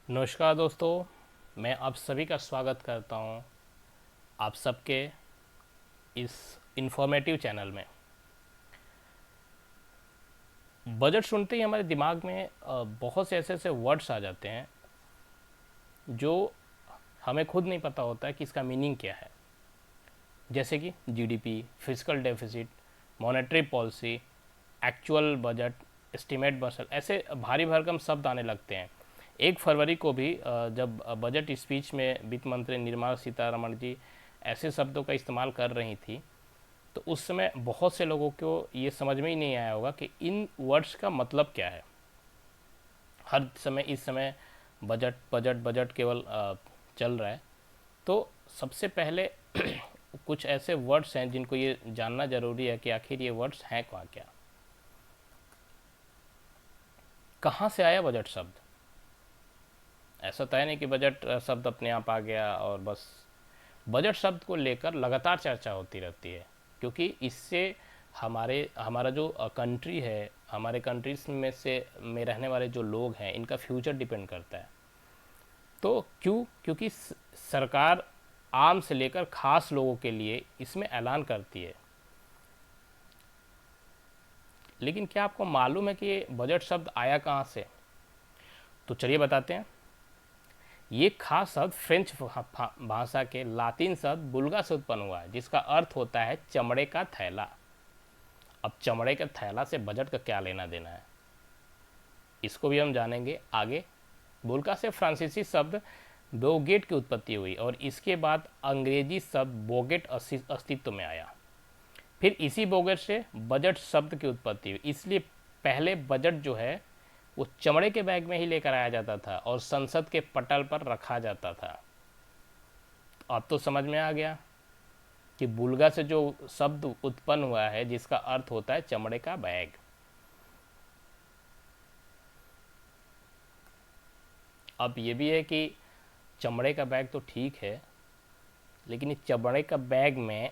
नमस्कार दोस्तों, मैं आप सभी का स्वागत करता हूं आप सबके इस इंफॉर्मेटिव चैनल में। बजट सुनते ही हमारे दिमाग में बहुत से ऐसे ऐसे वर्ड्स आ जाते हैं जो हमें खुद नहीं पता होता है कि इसका मीनिंग क्या है। जैसे कि GDP, physical deficit, monetary policy, actual budget, estimate budget, ऐसे भारी भरकम शब्द आने लगते हैं। 1 फरवरी को भी जब बजट स्पीच में वित्त मंत्री निर्मला सीतारमण जी ऐसे शब्दों का इस्तेमाल कर रही थी, तो उस समय बहुत से लोगों को ये समझ में ही नहीं आया होगा कि इन वर्ड्स का मतलब क्या है। हर समय इस समय बजट बजट बजट केवल चल रहा है। तो सबसे पहले कुछ ऐसे वर्ड्स हैं जिनको ये जानना ज़रूरी है कि आखिर ये वर्ड्स हैं कहाँ, क्या, कहाँ से आया बजट शब्द। ऐसा तो है नहीं कि बजट शब्द अपने आप आ गया और बस। बजट शब्द को लेकर लगातार चर्चा होती रहती है, क्योंकि इससे हमारा जो कंट्री है, हमारे कंट्रीज में से में रहने वाले जो लोग हैं, इनका फ्यूचर डिपेंड करता है। तो क्योंकि सरकार आम से लेकर खास लोगों के लिए इसमें ऐलान करती है। लेकिन क्या आपको मालूम है कि ये बजट शब्द आया कहाँ से? तो चलिए बताते हैं। ये खास शब्द फ्रेंच भाषा के लातिन शब्द बुल्गा से उत्पन्न हुआ है, जिसका अर्थ होता है चमड़े का थैला। अब चमड़े के थैला से बजट का क्या लेना देना है, इसको भी हम जानेंगे आगे। बुल्गा से फ्रांसीसी शब्द बोगेट की उत्पत्ति हुई और इसके बाद अंग्रेजी शब्द बोगेट अस्तित्व में आया। फिर इसी बोगेट से बजट शब्द की उत्पत्ति हुई। इसलिए पहले बजट जो है वो चमड़े के बैग में ही लेकर आया जाता था और संसद के पटल पर रखा जाता था। अब तो समझ में आ गया कि बुल्गा से जो शब्द उत्पन्न हुआ है, जिसका अर्थ होता है चमड़े का बैग। अब ये भी है कि चमड़े का बैग तो ठीक है, लेकिन इस चमड़े का बैग में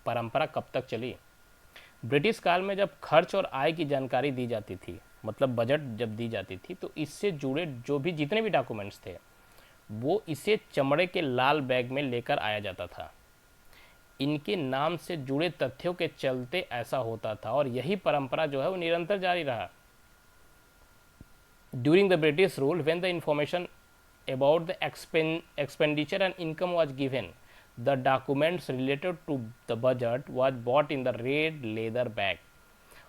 परंपरा कब तक चली? ब्रिटिश काल में जब खर्च और आय की जानकारी दी जाती थी, मतलब बजट जब दी जाती थी, तो इससे जुड़े जो भी जितने भी डॉक्यूमेंट्स थे वो इसे चमड़े के लाल बैग में लेकर आया जाता था। इनके नाम से जुड़े तथ्यों के चलते ऐसा होता था और यही परंपरा जो है वो निरंतर जारी रहा। During the British rule, when the information about the expenditure and income was given, the documents related to the budget was bought in the red leather bag,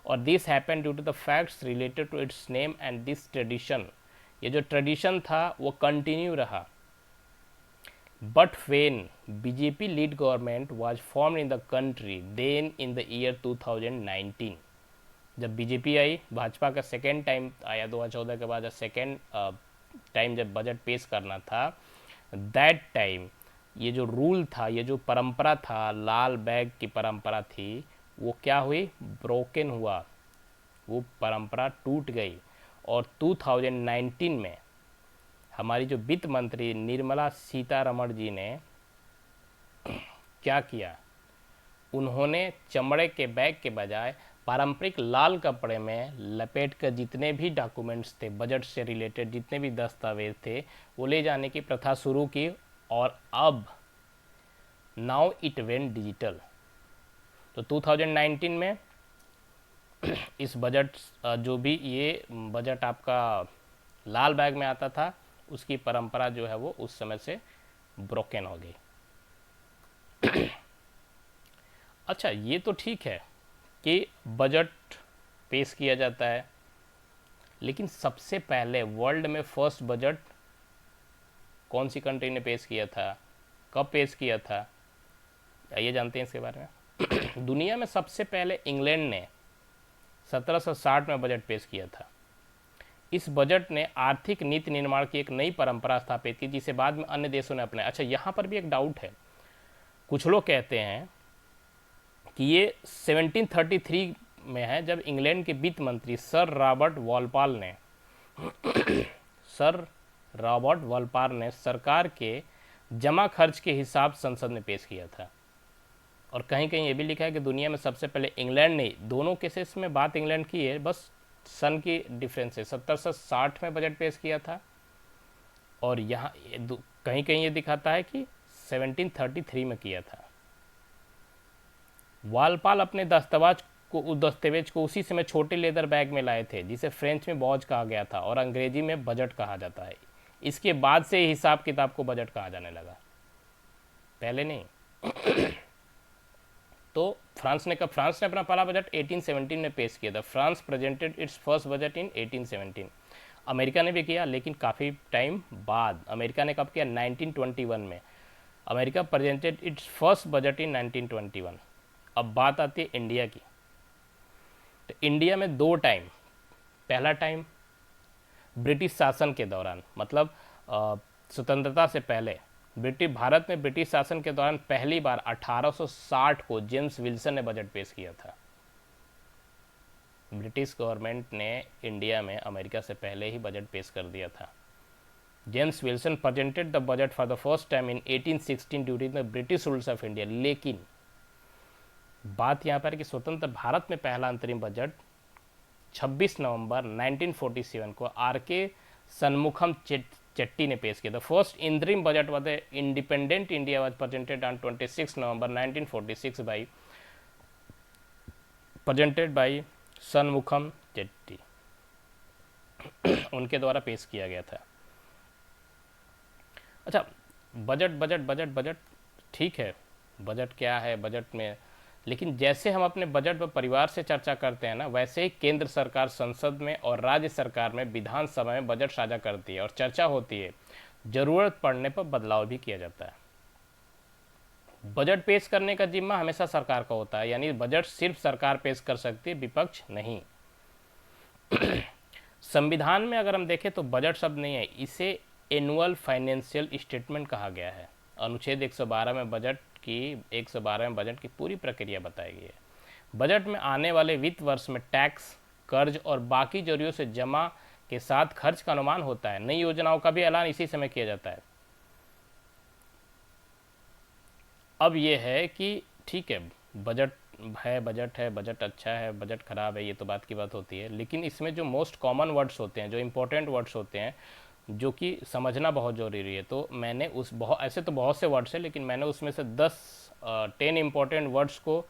or this happened due to the facts related to its name and this tradition। ये जो tradition था वो continue रहा। But when BJP lead government was form in the country, then in the year 2019, जब BJP आई, भाजपा का second time आया 2014 के बाद, सेकेंड टाइम जब बजट पेश करना था, दैट टाइम ये जो रूल था, ये जो परंपरा था, लाल बैग की परंपरा थी, वो क्या हुई? ब्रोकन हुआ। वो परंपरा टूट गई। और 2019 में हमारी जो वित्त मंत्री निर्मला सीतारमण जी ने क्या किया? उन्होंने चमड़े के बैग के बजाय पारंपरिक लाल कपड़े में लपेट कर जितने भी डॉक्यूमेंट्स थे, बजट से रिलेटेड जितने भी दस्तावेज थे, वो ले जाने की प्रथा शुरू की। और अब नाउ इट वेंट डिजिटल। तो 2019 में इस बजट जो भी ये बजट आपका लाल बैग में आता था, उसकी परंपरा जो है वो उस समय से ब्रोकन हो गई। अच्छा, ये तो ठीक है कि बजट पेश किया जाता है, लेकिन सबसे पहले वर्ल्ड में फर्स्ट बजट कौन सी कंट्री ने पेश किया था, कब पेश किया था, ये जानते हैं इसके बारे में? दुनिया में सबसे पहले इंग्लैंड ने 1760 में बजट पेश किया था। इस बजट ने आर्थिक नीति निर्माण की एक नई परंपरा स्थापित की, जिसे बाद में अन्य देशों ने अपनाया। अच्छा, यहाँ पर भी एक डाउट है। कुछ लोग कहते हैं कि ये 1733 में है, जब इंग्लैंड के वित्त मंत्री सर रॉबर्ट वॉलपाल ने सरकार के जमा खर्च के हिसाब संसद में पेश किया था। और कहीं कहीं ये भी लिखा है कि दुनिया में सबसे पहले इंग्लैंड ने, दोनों केसेस में बात इंग्लैंड की है, बस सन की डिफरेंस है। 1760 में बजट पेश किया था और यहाँ कहीं कहीं ये दिखाता है कि 1733 में किया था। वालपाल अपने दस्तावेज को उसी समय छोटे लेदर बैग में लाए थे, जिसे फ्रेंच में बॉज कहा गया था और अंग्रेजी में बजट कहा जाता है। इसके बाद से हिसाब किताब को बजट कहा जाने लगा, पहले नहीं। तो फ्रांस ने अपना पहला बजट 1817 में पेश किया था। France presented it's first budget in 1817। America ने भी किया, लेकिन काफ़ी टाइम बाद। अमेरिका ने कब किया? 1921 में। America presented it's first budget in 1921। अब बात आती है इंडिया की। तो इंडिया में दो टाइम, पहला टाइम ब्रिटिश शासन के दौरान, मतलब स्वतंत्रता से पहले भारत में ब्रिटिश शासन के दौरान पहली बार 1860 को जेम्स विल्सन ने बजट पेश किया था। ब्रिटिश गवर्नमेंट ने इंडिया में अमेरिका से पहले ही बजट पेश कर दिया था। James Wilson presented the budget for the first time in 1816 during the British rules of India. लेकिन बात यहाँ पर कि स्वतंत्र भारत में पहला अंतरिम बजट 26 नवंबर 1947 को आर.के. सन्मुखम चेट्टी ने पेश किया था। First interim budget was the independent India was presented on 26 November 1946 by presented by Shanmukham Chetty. उनके द्वारा पेश किया गया था। अच्छा, बजट बजट बजट बजट ठीक है, बजट क्या है बजट में, लेकिन जैसे हम अपने बजट पर परिवार से चर्चा करते हैं ना, वैसे ही केंद्र सरकार संसद में और राज्य सरकार में विधानसभा में बजट साझा करती है और चर्चा होती है। जरूरत पड़ने पर बदलाव भी किया जाता है। बजट पेश करने का जिम्मा हमेशा सरकार का होता है, यानी बजट सिर्फ सरकार पेश कर सकती है, विपक्ष नहीं। संविधान में अगर हम देखें तो बजट शब्द नहीं है, इसे एनुअल फाइनेंशियल स्टेटमेंट कहा गया है। अनुच्छेद 112 में बजट की पूरी प्रक्रिया बताई गई है। बजट में आने वाले वित्त वर्ष में टैक्स, कर्ज और बाकी जरूरियों से जमा के साथ खर्च का अनुमान होता है। नई योजनाओं का भी ऐलान इसी समय किया जाता है। अब ये है कि ठीक है, बजट है, बजट अच्छा है, बजट खराब है, ये तो बात की बात होती है, लेकिन इसमें जो मोस्ट कॉमन वर्ड्स होते हैं, जो इंपॉर्टेंट वर्ड्स होते हैं, जो कि समझना बहुत ज़रूरी है, तो मैंने ऐसे तो बहुत से वर्ड्स हैं, लेकिन मैंने उसमें से 10 इंपॉर्टेंट वर्ड्स को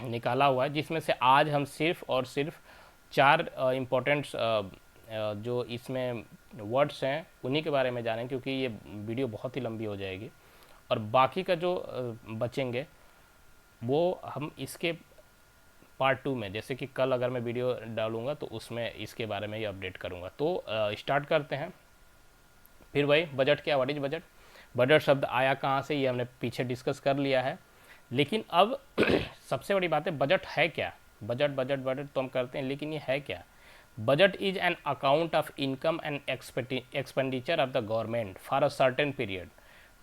निकाला हुआ है, जिसमें से आज हम सिर्फ और सिर्फ 4 इंपॉर्टेंट जो इसमें वर्ड्स हैं उन्हीं के बारे में जानें, क्योंकि ये वीडियो बहुत ही लंबी हो जाएगी और बाकी का जो बचेंगे वो हम इसके पार्ट 2 में, जैसे कि कल अगर मैं वीडियो डालूंगा तो उसमें इसके बारे में ही अपडेट करूंगा। तो स्टार्ट करते हैं। फिर वही बजट क्या, व्हाट इज बजट। बजट शब्द आया कहाँ से, ये हमने पीछे डिस्कस कर लिया है, लेकिन अब सबसे बड़ी बात है बजट है क्या। बजट बजट बजट तो हम करते हैं, लेकिन ये है क्या। Budget is an account of income and expenditure of the government for a certain period.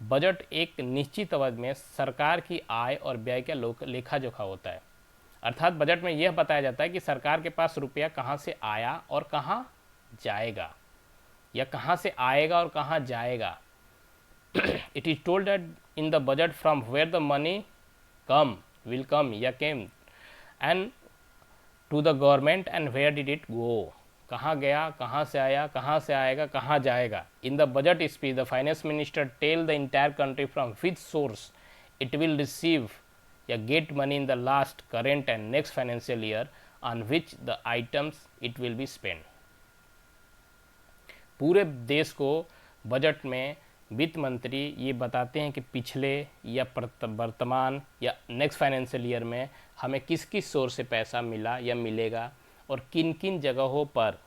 Budget एक निश्चित अवधि में सरकार की आय और व्यय का लेखा जोखा होता है। अर्थात बजट में यह बताया जाता है कि सरकार के पास रुपया कहाँ से आया और कहाँ जाएगा, या कहाँ से आएगा और कहाँ जाएगा। It is told that in the budget from where the money will come या came and to the government and where did it go. कहाँ गया, कहाँ से आया, कहाँ से आएगा, कहाँ जाएगा। In the budget speech the finance minister tell the entire country from which source it will receive या get money in the last, current and next financial year on which the items it will be spend. पूरे देश को budget में वित्त मंत्री ये बताते हैं कि पिछले या वर्तमान या नेक्स्ट फाइनेंशियल ईयर में हमें किस किस सोर्स से पैसा मिला या मिलेगा और किन किन जगहों पर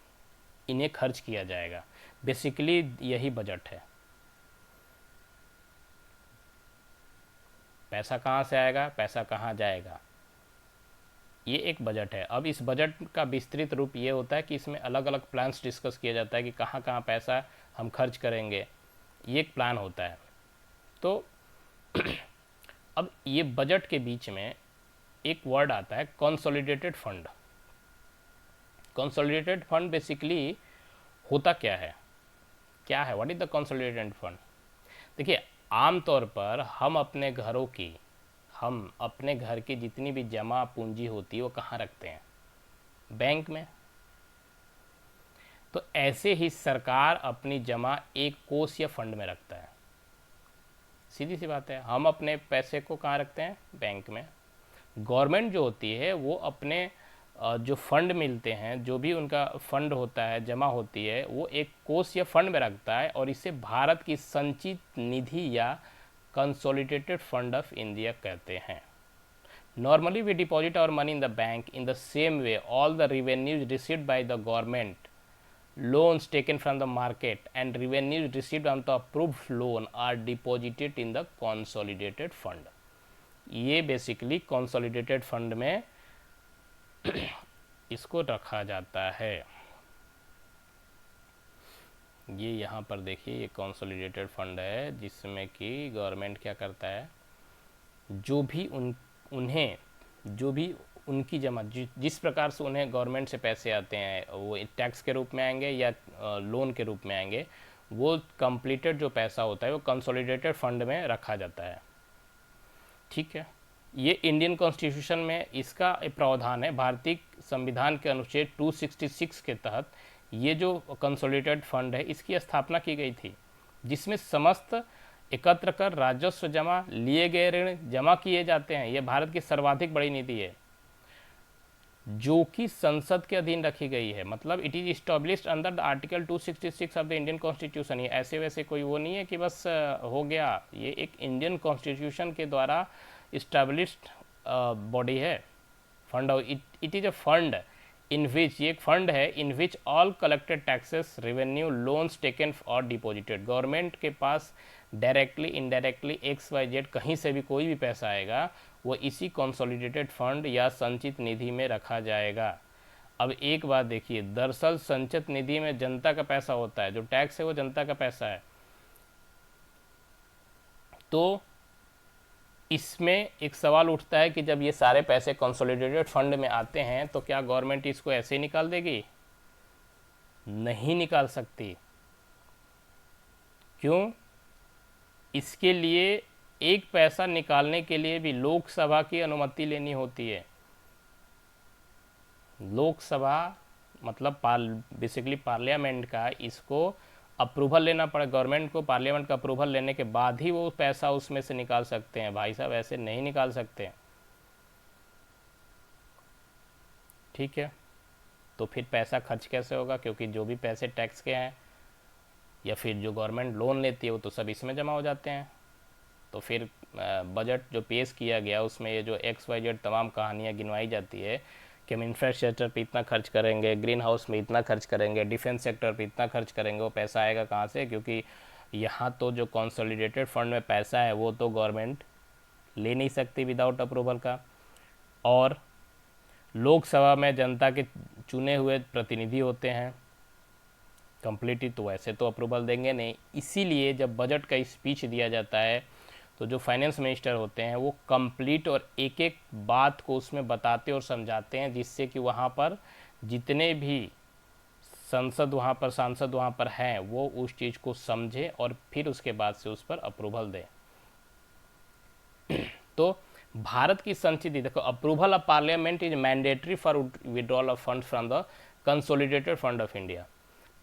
इन्हें खर्च किया जाएगा। बेसिकली यही बजट है। पैसा कहाँ से आएगा, पैसा कहाँ जाएगा, ये एक बजट है। अब इस बजट का विस्तृत रूप ये होता है कि इसमें अलग अलग प्लान्स डिस्कस किया जाता है कि कहाँ कहाँ पैसा हम खर्च करेंगे, ये एक प्लान होता है। तो अब ये बजट के बीच में एक वर्ड आता है consolidated fund. Consolidated fund basically होता क्या है, what is the consolidated fund. देखिए, आमतौर पर हम अपने घर की जितनी भी जमा पूंजी होती है वो कहाँ रखते हैं, बैंक में। तो ऐसे ही सरकार अपनी जमा एक कोष या फंड में रखता है। सीधी सी बात है, हम अपने पैसे को कहाँ रखते हैं? बैंक में। गवर्नमेंट जो होती है वो अपने जो फंड मिलते हैं, जो भी उनका फंड होता है, जमा होती है, वो एक कोष या फंड में रखता है और इसे भारत की संचित निधि या कंसोलिडेटेड फंड ऑफ इंडिया कहते हैं। Normally, we deposit our money in the bank. In the same way, all the revenues received by the government, loans taken from the market, and revenues received on the approved loan are deposited in the consolidated fund. ये basically consolidated fund में इसको रखा जाता है। ये यहाँ पर देखिए, ये consolidated fund है जिसमें कि गवर्नमेंट क्या करता है, जो भी उन्हें जो भी उनकी जमा जिस प्रकार से उन्हें गवर्नमेंट से पैसे आते हैं, वो टैक्स के रूप में आएंगे या लोन के रूप में आएंगे, वो कंप्लीटेड जो पैसा होता है वो कंसोलिडेटेड फंड में रखा जाता है। ठीक है, ये इंडियन कॉन्स्टिट्यूशन में इसका प्रावधान है। भारतीय संविधान के अनुच्छेद 266 के तहत ये जो कंसोलिडेटेड फंड है इसकी स्थापना की गई थी, जिसमें समस्त एकत्र कर राजस्व जमा, लिए गए ऋण जमा किए जाते हैं। यह भारत की सर्वाधिक बड़ी नीति है जो कि संसद के अधीन रखी गई है। मतलब it is established under the article 266 of the Indian constitution. ये ऐसे वैसे कोई वो नहीं है कि बस हो गया, ये एक इंडियन कॉन्स्टिट्यूशन के द्वारा इस्टेब्लिश्ड बॉडी है। Fund, it is a fund in which, ये एक फंड है in which all collected taxes, revenue, loans taken और डिपॉजिटेड। गवर्नमेंट के पास डायरेक्टली, इनडायरेक्टली, XYZ कहीं से भी कोई भी पैसा आएगा वो इसी कंसोलिडेटेड फंड या संचित निधि में रखा जाएगा। अब एक बात देखिए, दरअसल संचित निधि में जनता का पैसा होता है, जो टैक्स है वो जनता का पैसा है। तो इसमें एक सवाल उठता है कि जब ये सारे पैसे कंसोलिडेटेड फंड में आते हैं तो क्या गवर्नमेंट इसको ऐसे ही निकाल देगी? नहीं निकाल सकती। क्यों? इसके लिए एक पैसा निकालने के लिए भी लोकसभा की अनुमति लेनी होती है। लोकसभा मतलब बेसिकली पार्लियामेंट का इसको अप्रूवल लेना पड़े गवर्नमेंट को। पार्लियामेंट का अप्रूवल लेने के बाद ही वो पैसा उसमें से निकाल सकते हैं। भाई साहब ऐसे नहीं निकाल सकते। ठीक है, तो फिर पैसा खर्च कैसे होगा? क्योंकि जो भी पैसे टैक्स के हैं या फिर जो गवर्नमेंट लोन लेती है वो तो सब इसमें जमा हो जाते हैं। तो फिर बजट जो पेश किया गया उसमें ये जो XYZ तमाम कहानियाँ गिनवाई जाती है कि हम इंफ्रास्ट्रक्चर पे इतना खर्च करेंगे, ग्रीन हाउस में इतना खर्च करेंगे, डिफेंस सेक्टर पे इतना खर्च करेंगे, वो पैसा आएगा कहाँ से? क्योंकि यहाँ तो जो कंसोलिडेटेड फंड में पैसा है वो तो गवर्नमेंट ले नहीं सकती विदाउट अप्रूवल का। और लोकसभा में जनता के चुने हुए प्रतिनिधि होते हैं कंप्लीटली, तो वैसे तो अप्रूवल देंगे नहीं। इसीलिए जब बजट का स्पीच दिया जाता है तो जो फाइनेंस मिनिस्टर होते हैं वो कंप्लीट और एक एक बात को उसमें बताते और समझाते हैं, जिससे कि वहाँ पर जितने भी सांसद वहाँ पर हैं वो उस चीज़ को समझें और फिर उसके बाद से उस पर अप्रूवल दें। तो भारत की संचित, देखो, approval of parliament is mandatory for withdrawal of fund from the consolidated fund of India.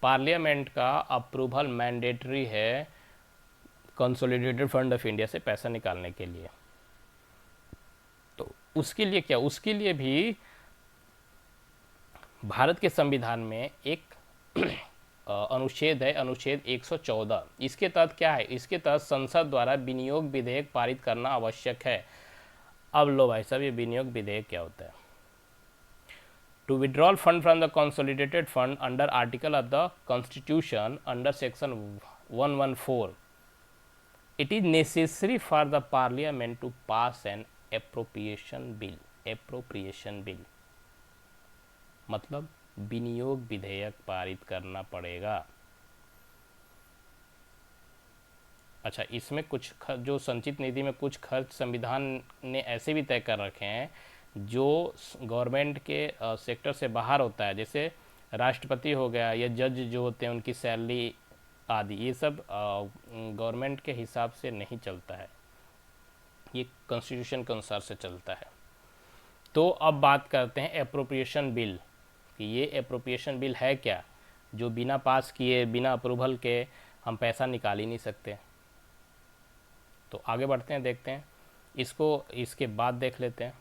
Parliament का अप्रूवल मैंडेटरी है कंसोलिडेटेड फंड ऑफ इंडिया से पैसा निकालने के लिए। तो उसके लिए क्या, उसके लिए भी भारत के संविधान में एक अनुच्छेद है, अनुच्छेद 114। इसके तहत क्या है? इसके तहत संसद द्वारा विनियोग विधेयक पारित करना आवश्यक है। अब लो भाई साहब, ये विनियोग विधेयक क्या होता है? To withdrawal fund from the consolidated fund under article of the constitution under section 114, it is necessary for the parliament to pass an appropriation bill। मतलब विनियोग विधेयक पारित करना पड़ेगा। अच्छा, इसमें कुछ जो संचित निधि में कुछ खर्च संविधान ने ऐसे भी तय कर रखे हैं जो गवर्नमेंट के सेक्टर से बाहर होता है, जैसे राष्ट्रपति हो गया या जज जो होते हैं उनकी सैलरी आदि, ये सब गवर्नमेंट के हिसाब से नहीं चलता है, ये कॉन्स्टिट्यूशन के अनुसार से चलता है। तो अब बात करते हैं एप्रोप्रिएशन बिल कि ये एप्रोप्रिएशन बिल है क्या। जो बिना पास किए, बिना अप्रूवल के हम पैसा निकाल ही नहीं सकते। तो आगे बढ़ते हैं, देखते हैं इसको, इसके बाद देख लेते हैं।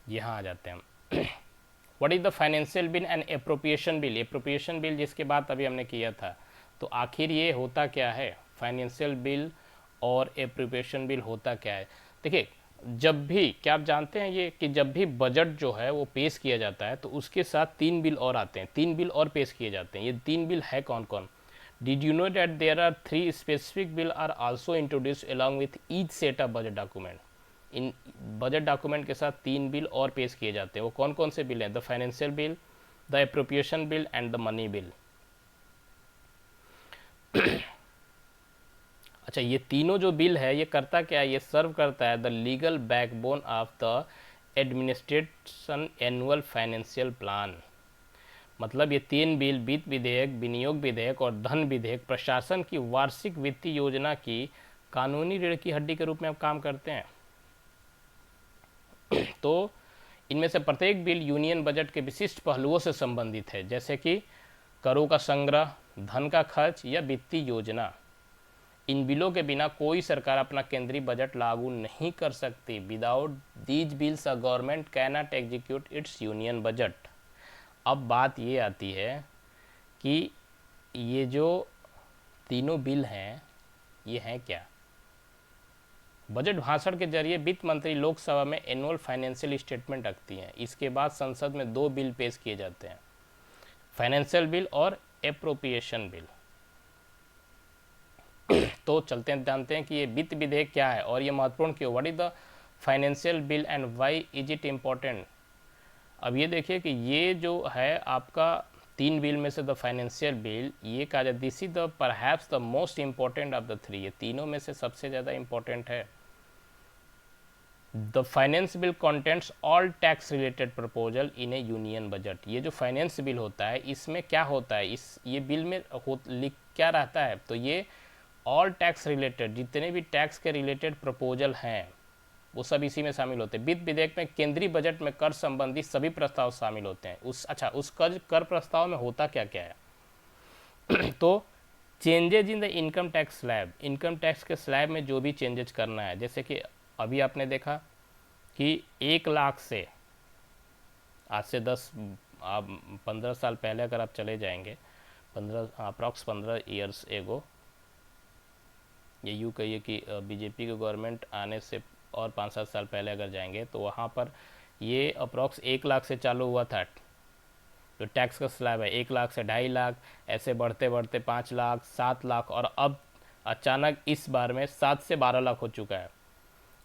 यहाँ आ जाते हैं हम। What is the financial bill and appropriation bill? Appropriation bill जिसके बाद अभी हमने किया था, तो आखिर ये होता क्या है? फाइनेंशियल बिल और अप्रोप्रिएशन बिल होता क्या है? देखिए, जब भी, क्या आप जानते हैं ये कि जब भी बजट जो है वो पेश किया जाता है तो उसके साथ 3 बिल और आते हैं, 3 बिल और पेश किए जाते हैं। ये 3 बिल है कौन कौन? Did you know that there are 3 specific bill are also introduced along with each set of budget document? इन बजट डॉक्यूमेंट के साथ 3 बिल और पेश किए जाते हैं। वो कौन कौन से बिल हैं? The financial bill, the appropriation bill and the money bill. अच्छा, ये तीनों जो बिल है ये करता क्या है? ये सर्व करता है the legal backbone of the administration annual financial plan. मतलब ये 3 बिल, वित्त विधेयक, विनियोग विधेयक और धन विधेयक, प्रशासन की वार्षिक वित्तीय योजना की कानूनी रीढ़ की हड्डी के रूप में अब काम करते हैं। तो इनमें से प्रत्येक बिल यूनियन बजट के विशिष्ट पहलुओं से संबंधित है, जैसे कि करों का संग्रह, धन का खर्च या वित्तीय योजना। इन बिलों के बिना कोई सरकार अपना केंद्रीय बजट लागू नहीं कर सकती। Without these bills a government can not execute it's union budget. अब बात ये आती है कि ये जो तीनों बिल हैं ये हैं क्या? बजट भाषण के जरिए वित्त मंत्री लोकसभा में एनुअल फाइनेंशियल स्टेटमेंट रखती हैं। इसके बाद संसद में 2 बिल पेश किए जाते हैं, फाइनेंशियल बिल और एप्रोप्रिएशन बिल। तो चलते हैं, जानते हैं कि ये वित्त विधेयक क्या है और ये महत्वपूर्ण क्यों। What is the financial bill and why is it important? अब ये देखिए कि ये जो है आपका 3 बिल में से द फाइनेंशियल बिल, ये कहा जाए this is the perhaps the most important of the 3। ये तीनों में से सबसे ज़्यादा इम्पोर्टेंट है। The finance bill contents all tax related proposal in A union budget. ये जो फाइनेंस बिल होता है इसमें क्या होता है, इस ये बिल में लिख क्या रहता है? तो ये ऑल टैक्स रिलेटेड, जितने भी टैक्स के रिलेटेड प्रपोजल हैं वो सब इसी में शामिल होते हैं। वित्त विधेयक में केंद्रीय बजट में कर संबंधी सभी प्रस्ताव शामिल होते हैं। उस कर प्रस्ताव में होता क्या क्या है? तो changes in the income tax slab, income tax के स्लैब में जो भी चेंजेज करना है, जैसे कि अभी आपने देखा कि 1 लाख से, आज से 15 साल पहले अगर आप चले जाएंगे, 15 ईयर्स एगो, ये यूँ कहिए कि बीजेपी के गवर्नमेंट आने से और 5-7 साल पहले अगर जाएंगे तो वहाँ पर ये अप्रॉक्स 1 लाख से चालू हुआ था जो टैक्स का स्लैब है। 1 लाख से 2.5 लाख, ऐसे बढ़ते बढ़ते 5 लाख, 7 लाख और अब अचानक इस बार में 7 से 12 लाख हो चुका है।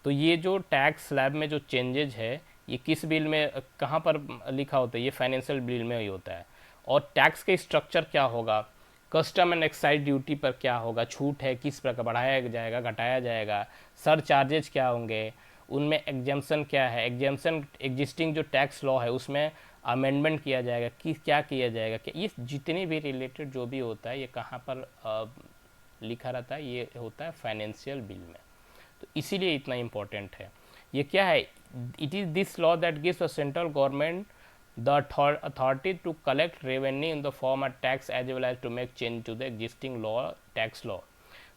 तो ये जो टैक्स स्लैब में जो चेंजेज है ये किस बिल में, कहाँ पर लिखा होता है? ये फाइनेंशियल बिल में ही होता है। और टैक्स के स्ट्रक्चर क्या होगा, कस्टम एंड एक्साइज ड्यूटी पर क्या होगा, छूट है किस प्रकार बढ़ाया जाएगा, घटाया जाएगा, सर चार्जेज क्या होंगे, उनमें एग्जाम्पशन क्या है, एग्जाम्पशन एग्जिस्टिंग जो टैक्स लॉ है उसमें अमेंडमेंट किया जाएगा कि क्या किया जाएगा, कि ये जितने भी रिलेटेड जो भी होता है ये कहाँ पर लिखा रहता है? ये होता है फाइनेंशियल बिल में। तो इसीलिए इतना इम्पोर्टेंट है। ये क्या है? It is this law that gives the central government the authority to collect revenue in the form of tax as well as to make change to the existing law, tax law.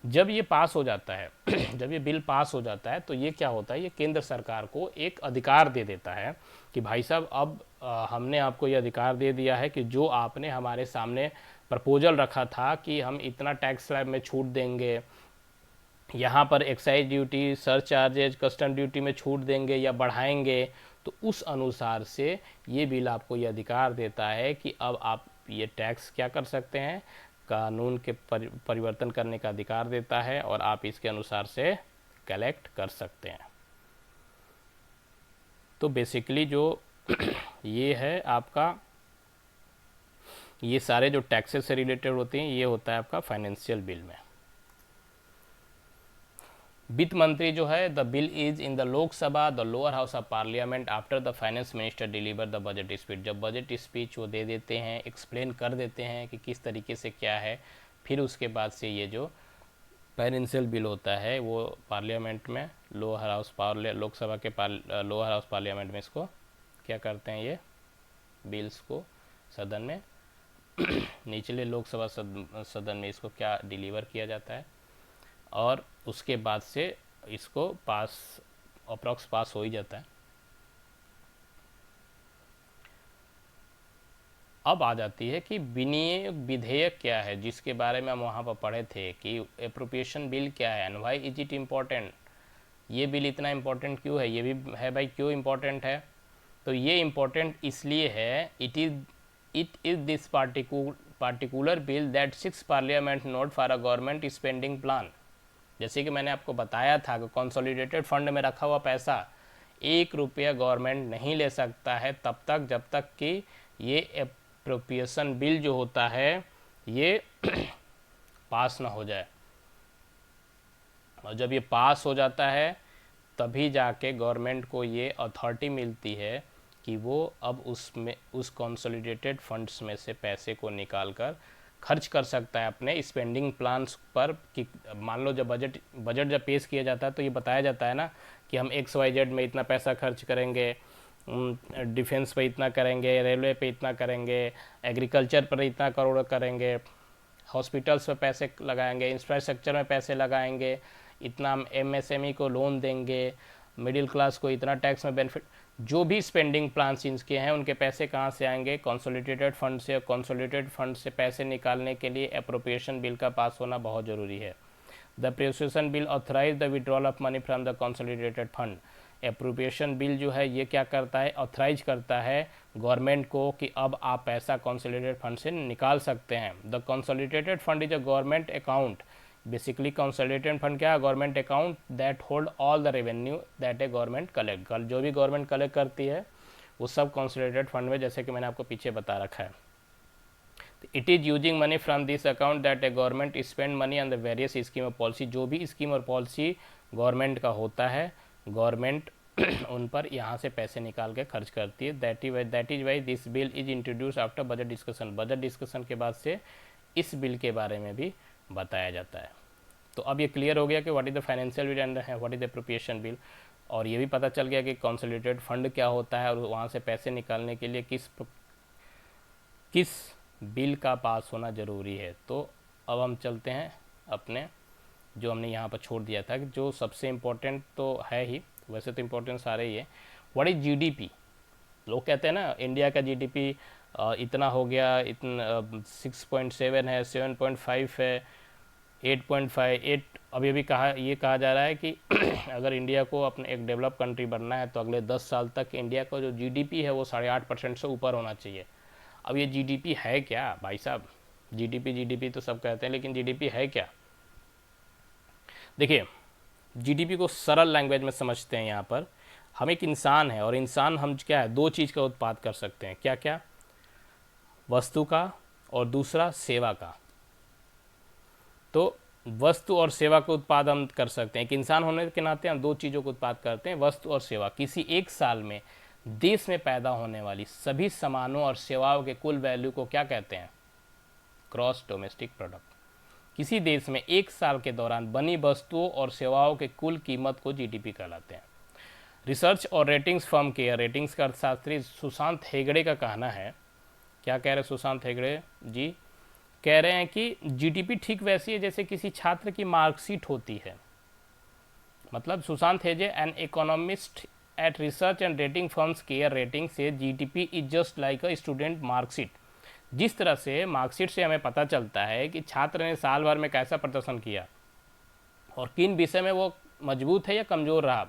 जब ये पास हो जाता है जब ये bill pass हो जाता है तो ये क्या होता है, ये केंद्र सरकार को एक अधिकार दे देता है कि भाई साहब अब हमने आपको ये अधिकार दे दिया है कि जो आपने हमारे सामने प्रपोजल रखा था कि हम इतना टैक्स स्लैब में छूट देंगे, यहाँ पर excise duty, sir charges, custom duty में छूट देंगे या बढ़ाएंगे, तो उस अनुसार से ये बिल आपको ये अधिकार देता है कि अब आप ये टैक्स क्या कर सकते हैं, कानून के परिवर्तन करने का अधिकार देता है और आप इसके अनुसार से कलेक्ट कर सकते हैं। तो बेसिकली जो ये है आपका, ये सारे जो टैक्सेस से रिलेटेड होते हैं ये होता है आपका फाइनेंशियल बिल में। वित्त मंत्री जो है, the bill is in the Lok Sabha the lower house of parliament after the finance minister deliver the budget speech. जब बजट स्पीच वो दे देते हैं, एक्सप्लेन कर देते हैं कि किस तरीके से क्या है, फिर उसके बाद से ये जो फाइनेंशियल बिल होता है वो पार्लियामेंट में, लोअर हाउस लोकसभा के लोअर हाउस पार्लियामेंट में इसको क्या करते हैं, ये बिल्स को सदन में निचले लोकसभा सदन में इसको क्या डिलीवर किया जाता है, और उसके बाद से इसको पास अप्रॉक्स पास हो ही जाता है। अब आ जाती है कि विनियोग विधेयक क्या है, जिसके बारे में हम वहाँ पर पढ़े थे कि एप्रोप्रिएशन बिल क्या है and why is it important. ये बिल इतना इम्पोर्टेंट क्यों है, ये भी है भाई क्यों इम्पोर्टेंट है। तो ये इम्पोर्टेंट इसलिए है, it is this particular bill that six parliament note for a government spending plan. जैसे कि मैंने आपको बताया था कि कंसोलिडेटेड फंड में रखा हुआ पैसा 1 रुपया गवर्नमेंट नहीं ले सकता है तब तक जब तक कि ये एप्रोप्रिएशन बिल जो होता है ये पास ना हो जाए। और जब ये पास हो जाता है तभी जाके गवर्नमेंट को ये अथॉरिटी मिलती है कि वो अब उसमें उस कंसोलिडेटेड फंड्स में से पैसे को निकाल कर खर्च कर सकता है अपने स्पेंडिंग प्लान्स पर। कि मान लो जब बजट जब पेश किया जाता है तो ये बताया जाता है ना कि हम XYZ में इतना पैसा खर्च करेंगे, डिफेंस पे इतना करेंगे, रेलवे पे इतना करेंगे, एग्रीकल्चर पर इतना करोड़ करेंगे, हॉस्पिटल्स पे पैसे लगाएंगे, इंफ्रास्ट्रक्चर में पैसे लगाएंगे, इतना हम MSME को लोन देंगे, मिडिल क्लास को इतना टैक्स में बेनिफिट। जो भी स्पेंडिंग प्लान्स इनके हैं उनके पैसे कहाँ से आएंगे, कंसोलिडेटेड फंड से। कंसोलिडेटेड फंड से पैसे निकालने के लिए एप्रोप्रिएशन बिल का पास होना बहुत ज़रूरी है। The appropriation bill authorise the withdrawal of money from the consolidated fund. Appropriation bill जो है ये क्या करता है, ऑथराइज करता है गवर्नमेंट को कि अब आप पैसा कंसोलिडेटेड फंड से निकाल सकते हैं। The consolidated fund is a government account. Basically consolidated fund क्या है, government account that hold all the revenue that A government collect. जो भी गवर्नमेंट कलेक्ट करती है वो सब कंसोलिडेटेड फंड में, जैसे कि मैंने आपको पीछे बता रखा है। It is using money from this account that A government spend money on the various scheme और पॉलिसी। जो भी स्कीम और पॉलिसी गवर्नमेंट का होता है गवर्नमेंट उन पर यहाँ से पैसे निकाल के खर्च करती है। That is why this bill is introduce after budget discussion. Budget discussion के बाद से इस बिल के बारे में भी बताया जाता है। तो अब ये क्लियर हो गया कि what is the financial bill and what is the appropriation bill, और ये भी पता चल गया कि कंसोलिडेटेड फंड क्या होता है और वहाँ से पैसे निकालने के लिए किस बिल का पास होना ज़रूरी है। तो अब हम चलते हैं अपने जो हमने यहाँ पर छोड़ दिया था कि जो सबसे इम्पोर्टेंट तो है ही, वैसे तो इम्पोर्टेंट सारे ही है। What is GDP। लोग कहते हैं ना इंडिया का GDP इतना हो गया, इतना 6.7 है, 7.5 है, 8.5, 8 अभी अभी कहा जा रहा है कि अगर इंडिया को अपने एक डेवलप कंट्री बनना है तो अगले 10 साल तक इंडिया का जो GDP है वो 8.5% से ऊपर होना चाहिए। अब ये GDP है क्या भाई साहब, GDP तो सब कहते हैं, लेकिन GDP है क्या। देखिए GDP को सरल लैंग्वेज में समझते हैं। यहाँ पर हम एक इंसान है और इंसान हम क्या है, दो चीज़ का उत्पाद कर सकते हैं। क्या क्या, वस्तु का और दूसरा सेवा का। तो वस्तु और सेवा का उत्पाद हम कर सकते हैं। एक इंसान होने के नाते हम दो चीज़ों को उत्पाद करते हैं, वस्तु और सेवा। किसी एक साल में देश में पैदा होने वाली सभी सामानों और सेवाओं के कुल वैल्यू को क्या कहते हैं, ग्रॉस डोमेस्टिक प्रोडक्ट। किसी देश में एक साल के दौरान बनी वस्तुओं और सेवाओं के कुल कीमत को GDP कहलाते हैं। रिसर्च और रेटिंग्स फर्म के रेटिंग्स का अर्थशास्त्री सुशांत हेगड़े का कहना है, क्या कह रहे हैं सुशांत हेगड़े जी, कह रहे हैं कि GDP ठीक वैसी है जैसे किसी छात्र की मार्कशीट होती है। मतलब सुशांत हेजे an economist at research and rating firms care rating से GDP is just like a student marksheet. जिस तरह से मार्कशीट से हमें पता चलता है कि छात्र ने साल भर में कैसा प्रदर्शन किया और किन विषय में वो मजबूत है या कमज़ोर रहा,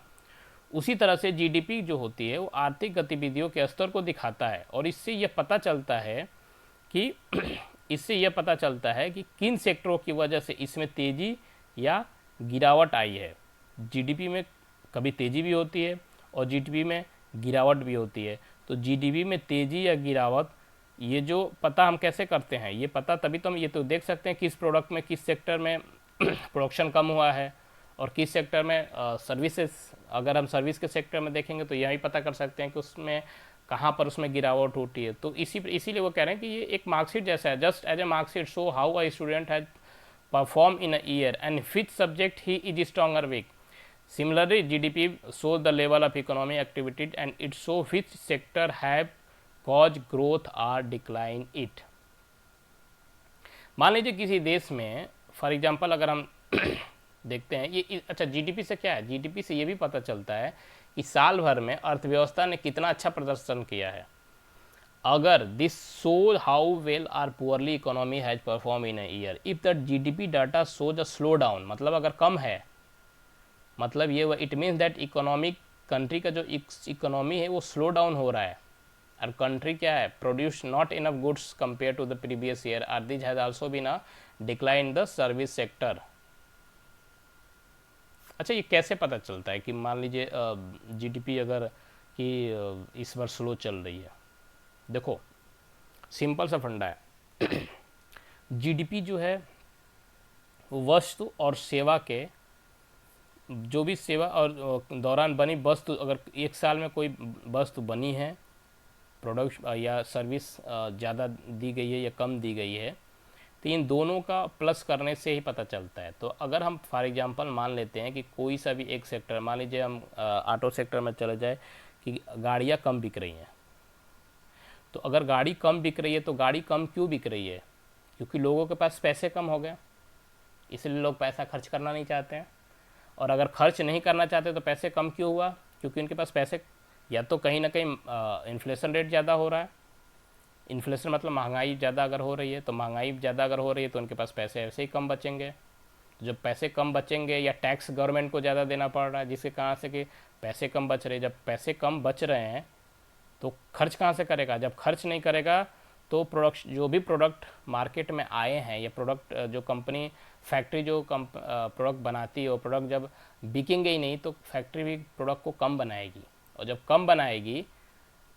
उसी तरह से GDP जो होती है वो आर्थिक गतिविधियों के स्तर को दिखाता है। और इससे यह पता चलता है कि किन सेक्टरों की वजह से इसमें तेज़ी या गिरावट आई है। GDP में कभी तेज़ी भी होती है और GDP में गिरावट भी होती है। तो GDP में तेज़ी या गिरावट ये जो पता हम कैसे करते हैं, ये पता तभी तो हम ये तो देख सकते हैं किस प्रोडक्ट में, किस सेक्टर में प्रोडक्शन कम हुआ है और किस सेक्टर में सर्विसेज। अगर हम सर्विस के सेक्टर में देखेंगे तो यही पता कर सकते हैं कि उसमें कहाँ पर उसमें गिरावट होती है। तो इसीलिए वो कह रहे हैं कि ये एक मार्कशीट जैसा है, just as a marksheet show how a student has perform in a year and which subject he is strong और weak. Similarly, GDP shows the level of economic activity and it shows which sector have cause growth or decline it. मान लीजिए किसी देश में, for example अगर हम देखते हैं ये अच्छा, जीडीपी से क्या है, जीडीपी से ये भी पता चलता है कि साल भर में अर्थव्यवस्था ने कितना अच्छा प्रदर्शन किया है। अगर this show how well or poorly economy has perform in a year, if the GDP data shows a slow down, मतलब अगर कम है, मतलब ये it means that economic country का जो इकोनॉमी है वो स्लो डाउन हो रहा है। और कंट्री क्या है, produce not enough goods compare to the previous year, और this has also been a decline in the service sector. अच्छा, ये कैसे पता चलता है कि मान लीजिए जीडीपी अगर कि इस बार स्लो चल रही है? देखो, सिंपल सा फंडा है। जीडीपी जो है वो वस्तु और सेवा के, जो भी सेवा और दौरान बनी वस्तु, अगर एक साल में कोई वस्तु बनी है, प्रोडक्ट या सर्विस ज़्यादा दी गई है या कम दी गई है, तो इन दोनों का प्लस करने से ही पता चलता है। तो अगर हम फॉर एग्जांपल मान लेते हैं कि कोई सा भी एक सेक्टर, मान लीजिए हम ऑटो सेक्टर में चले जाए कि गाड़ियाँ कम बिक रही हैं, तो अगर गाड़ी कम बिक रही है तो गाड़ी कम क्यों बिक रही है? क्योंकि लोगों के पास पैसे कम हो गए, इसलिए लोग पैसा खर्च करना नहीं चाहते हैं। और अगर खर्च नहीं करना चाहते तो पैसे कम क्यों हुआ? क्योंकि उनके पास पैसे, या तो कहीं ना कहीं इन्फ्लेशन रेट ज़्यादा हो रहा है, इन्फ्लेशन मतलब महंगाई ज़्यादा अगर हो रही है, तो महंगाई ज़्यादा अगर हो रही है तो उनके पास पैसे ऐसे ही कम बचेंगे। जब पैसे कम बचेंगे, या टैक्स गवर्नमेंट को ज़्यादा देना पड़ रहा है जिसके कारण से कि पैसे कम बच रहे, जब पैसे कम बच रहे हैं तो खर्च कहाँ से करेगा? जब खर्च नहीं करेगा तो प्रोडक्ट, जो भी प्रोडक्ट मार्केट में आए हैं, या प्रोडक्ट जो कंपनी, फैक्ट्री जो प्रोडक्ट बनाती है, वो प्रोडक्ट जब बिकेंगे ही नहीं तो फैक्ट्री भी प्रोडक्ट को कम बनाएगी, और जब कम बनाएगी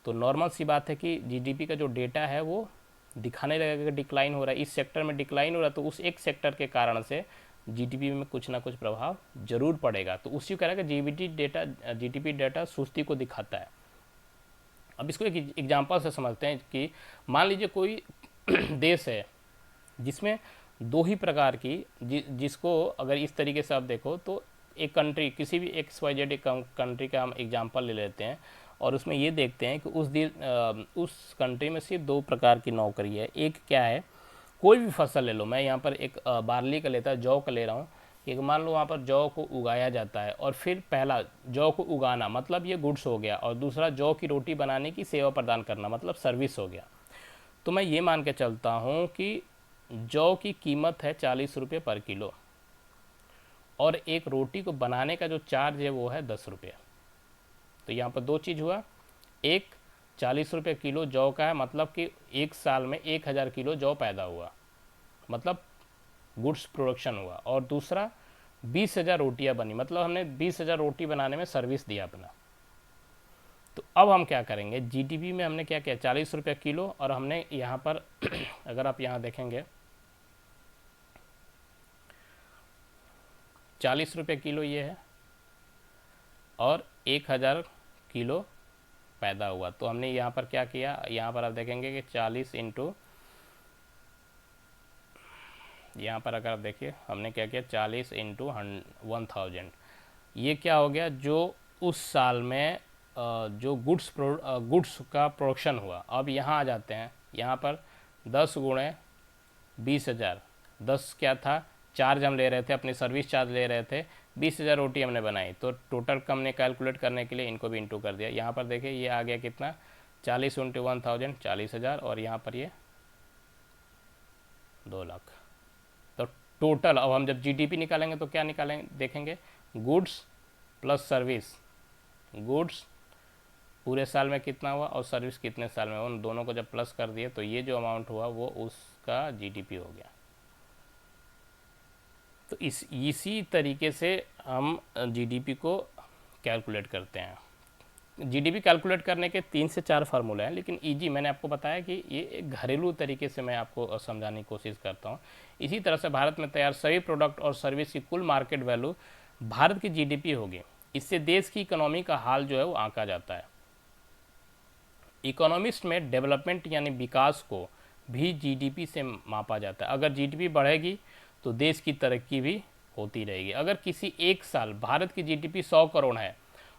तो नॉर्मल सी बात है कि जीडीपी का जो डेटा है वो दिखाने लगेगा कि डिक्लाइन हो रहा है, इस सेक्टर में डिक्लाइन हो रहा है, तो उस एक सेक्टर के कारण से जीडीपी में कुछ ना कुछ प्रभाव जरूर पड़ेगा। तो उसी को कह रहा है कि जीडीपी डेटा सुस्ती को दिखाता है। अब इसको एक एग्जांपल से समझते हैं कि मान लीजिए कोई देश है जिसमें दो ही प्रकार की जिसको अगर इस तरीके से आप देखो तो एक कंट्री, किसी भी XYZ कंट्री का हम एग्जांपल ले लेते हैं, और उसमें ये देखते हैं कि उस कंट्री में सिर्फ दो प्रकार की नौकरी है। एक क्या है, कोई भी फसल ले लो, मैं यहाँ पर एक बार्ली का लेता, जौ का ले रहा हूँ। एक मान लो वहाँ पर जौ को उगाया जाता है, और फिर पहला जौ को उगाना मतलब ये गुड्स हो गया, और दूसरा जौ की रोटी बनाने की सेवा प्रदान करना मतलब सर्विस हो गया। तो मैं ये मान के चलता हूँ कि जौ की कीमत है 40 रुपये पर किलो, और एक रोटी को बनाने का जो चार्ज है वो है 10 रुपये। तो यहाँ पर दो चीज़ हुआ, एक 40 रुपये किलो जौ का है, मतलब कि एक साल में 1000 किलो जौ पैदा हुआ, मतलब गुड्स प्रोडक्शन हुआ, और दूसरा 20,000 रोटियाँ बनी, मतलब हमने 20,000 रोटी बनाने में सर्विस दिया अपना। तो अब हम क्या करेंगे, जीडीपी में हमने क्या किया, 40 रुपये किलो, और हमने यहाँ पर अगर आप यहाँ देखेंगे 40 रुपये किलो ये है, और 1000 किलो पैदा हुआ। तो हमने यहाँ पर क्या किया, यहाँ पर आप देखेंगे कि 40 इंटू, यहाँ पर अगर आप देखिए हमने क्या किया, 40 इंटू 1000, ये क्या हो गया, जो उस साल में जो गुड्स का प्रोडक्शन हुआ। अब यहाँ आ जाते हैं, यहाँ पर 10 गुणे 20,000, 10 क्या था, चार्ज हम ले रहे थे, अपनी सर्विस चार्ज ले रहे थे, 20,000 रोटी हमने बनाई, तो टोटल हमने कैलकुलेट करने के लिए इनको भी इंटू कर दिया। यहाँ पर देखिए ये आ गया कितना, 40 इंटू 1000 40,000, और यहाँ पर ये 2 लाख। तो टोटल अब हम जब जीडीपी निकालेंगे तो क्या निकालेंगे, देखेंगे गुड्स प्लस सर्विस, गुड्स पूरे साल में कितना हुआ और सर्विस कितने साल में, उन दोनों को जब प्लस कर दिए तो ये जो अमाउंट हुआ वो उसका जीडीपी हो गया। तो इसी तरीके से हम जीडीपी को कैलकुलेट करते हैं। जीडीपी कैलकुलेट करने के 3 से 4 फार्मूले हैं, लेकिन इजी मैंने आपको बताया कि ये एक घरेलू तरीके से मैं आपको समझाने की कोशिश करता हूँ। इसी तरह से भारत में तैयार सभी प्रोडक्ट और सर्विस की कुल मार्केट वैल्यू भारत की जीडीपी होगी। इससे देश की इकोनॉमी का हाल जो है वो आंका जाता है। इकोनॉमिस्ट में डेवलपमेंट यानी विकास को भी जीडीपी से मापा जाता है। अगर जीडीपी बढ़ेगी तो देश की तरक्की भी होती रहेगी। अगर किसी एक साल भारत की जीडीपी 100 करोड़ है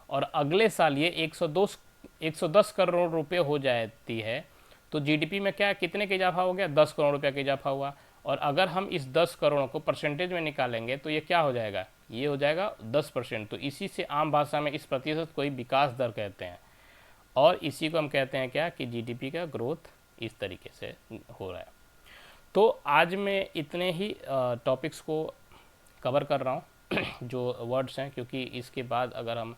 और अगले साल ये 102 110 करोड़ रुपए हो जाती है तो जीडीपी में क्या कितने का इजाफा हो गया, 10 करोड़ रुपए का इजाफा हुआ। और अगर हम इस 10 करोड़ को परसेंटेज में निकालेंगे तो ये क्या हो जाएगा, ये हो जाएगा 10%। तो इसी से आम भाषा में इस प्रतिशत को ही विकास दर कहते हैं, और इसी को हम कहते हैं क्या कि जीडीपी का ग्रोथ इस तरीके से हो रहा है। तो आज मैं इतने ही टॉपिक्स को कवर कर रहा हूँ जो वर्ड्स हैं, क्योंकि इसके बाद अगर हम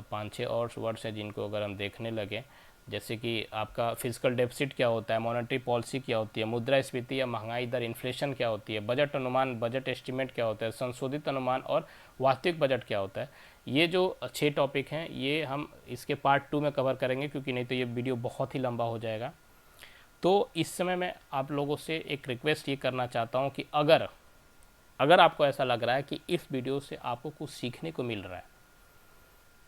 5-6 और वर्ड्स हैं जिनको अगर हम देखने लगे, जैसे कि आपका फिजिकल डेफिसिट क्या होता है, मॉनेटरी पॉलिसी क्या होती है, मुद्रास्फीति या महंगाई दर इन्फ्लेशन क्या होती है, बजट अनुमान बजट एस्टिमेट क्या होता है, संशोधित अनुमान और वास्तविक बजट क्या होता है। ये जो 6 टॉपिक हैं ये हम इसके पार्ट 2 में कवर करेंगे, क्योंकि नहीं तो ये वीडियो बहुत ही लंबा हो जाएगा। तो इस समय मैं आप लोगों से एक रिक्वेस्ट ये करना चाहता हूँ कि अगर आपको ऐसा लग रहा है कि इस वीडियो से आपको कुछ सीखने को मिल रहा है,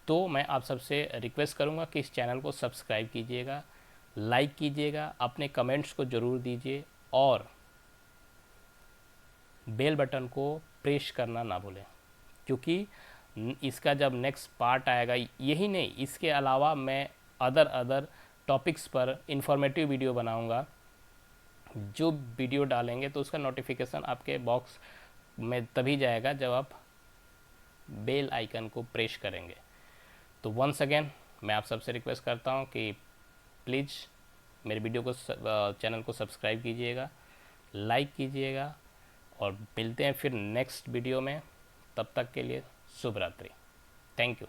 तो मैं आप सबसे रिक्वेस्ट करूंगा कि इस चैनल को सब्सक्राइब कीजिएगा, लाइक कीजिएगा, अपने कमेंट्स को ज़रूर दीजिए और बेल बटन को प्रेस करना ना भूलें, क्योंकि इसका जब नेक्स्ट पार्ट आएगा, यही नहीं इसके अलावा मैं अदर टॉपिक्स पर इंफॉर्मेटिव वीडियो बनाऊंगा। जो वीडियो डालेंगे तो उसका नोटिफिकेशन आपके बॉक्स में तभी जाएगा जब आप बेल आइकन को प्रेस करेंगे। तो वंस अगेन मैं आप सबसे रिक्वेस्ट करता हूँ कि प्लीज़ मेरे वीडियो को चैनल को सब्सक्राइब कीजिएगा, लाइक कीजिएगा, और मिलते हैं फिर नेक्स्ट वीडियो में। तब तक के लिए शुभ रात्रि। Thank you.